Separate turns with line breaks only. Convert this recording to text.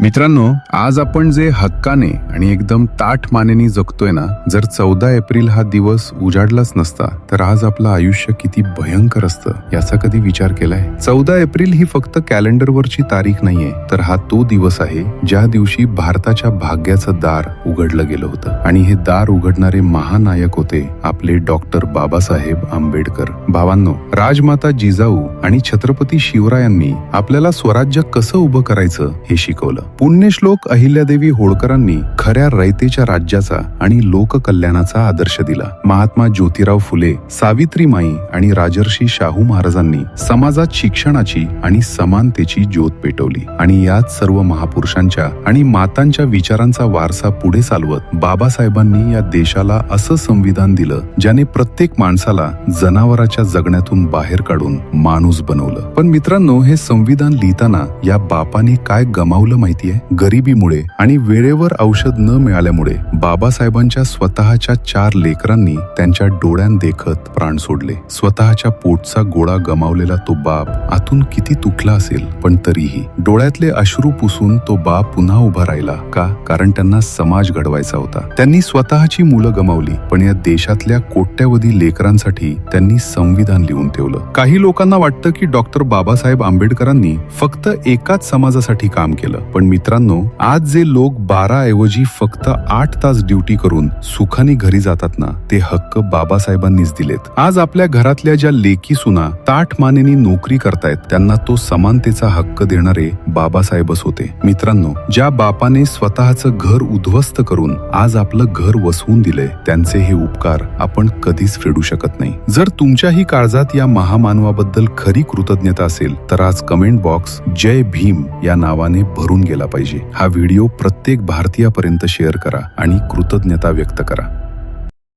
मित्रांनो, आज आपण जे हक्काने आणि एकदम ताठ मानेनी जगतोय ना, जर 14 एप्रिल हा दिवस उजाडलाच नसता तर आज आपलं आयुष्य किती भयंकर असतं याचा कधी विचार केलाय? 14 एप्रिल ही फक्त कॅलेंडरवरची तारीख नाहीये, तर हा तो दिवस आहे ज्या दिवशी भारताच्या भाग्याचं दार उघडलं गेलं होतं. आणि हे दार उघडणारे महानायक होते आपले डॉक्टर बाबासाहेब आंबेडकर. भावांनो, राजमाता जिजाऊ आणि छत्रपती शिवरायांनी आपल्याला स्वराज्य कसं उभं करायचं हे शिकवलं. पुण्यश्लोक अहिल्यादेवी होळकरांनी खऱ्या रयतेच्या राज्याचा आणि लोककल्याणाचा आदर्श दिला. महात्मा ज्योतिराव फुले, सावित्रीमाई आणि राजर्षी शाहू महाराजांनी समाजात शिक्षणाची आणि समानतेची ज्योत पेटवली. आणि याच सर्व महापुरुषांच्या आणि मातांच्या विचारांचा वारसा पुढे चालवत बाबासाहेबांनी या देशाला असं संविधान दिलं ज्याने प्रत्येक माणसाला जनावराच्या जगण्यातून बाहेर काढून माणूस बनवलं. पण मित्रांनो, हे संविधान लिहिताना या बापाने काय गमावलं माहितीये? गरिबीमुळे आणि वेळेवर औषध न मिळाल्यामुळे बाबासाहेबांच्या स्वतःच्या 4 लेकरांनी त्यांच्या डोळ्यां देखत प्राण सोडले. स्वतःच्या पोटचा गोळा गमावलेला तो बाप आतून किती तुटला असेल, पण तरीही डोळ्यातले अश्रू पुसून तो बाप पुन्हा उभा राहिला. का? कारण त्यांना समाज घडवायचा होता. त्यांनी स्वतःची मुलं गमावली, पण या देशातल्या कोट्यावधी लेकरांसाठी त्यांनी संविधान लिहून ठेवलं. काही लोकांना वाटतं की डॉक्टर बाबासाहेब आंबेडकरांनी फक्त एकाच समाजासाठी काम केलं, पण मित्रांनो, आज जे लोक 12 ऐवजी फक्त 8 तास ड्युटी करून सुखाने घरी जातात ना, ते हक्क बाबासाहेबांनीच दिलेत. आज आपल्या घरातल्या ज्या लेकी सुना ताठ मानेनी नोकरी करतायत, त्यांना तो समानतेचा हक्क देणारे बाबासाहेबच होते. मित्रांनो, ज्या बापाने स्वतःचं घर उद्ध्वस्त करून आज आपलं घर वसवून दिलंय, त्यांचे हे उपकार आपण कधीच फेडू शकत नाही. जर तुमच्याही काळजात या महामानवाबद्दल खरी कृतज्ञता असेल तर आज कमेंट बॉक्स जय भीम या नावाने भरून गेला पाहिजे. हा व्हिडिओ प्रत्येक भारतीयापर्यंत शेअर करा आणि कृतज्ञता व्यक्त करा.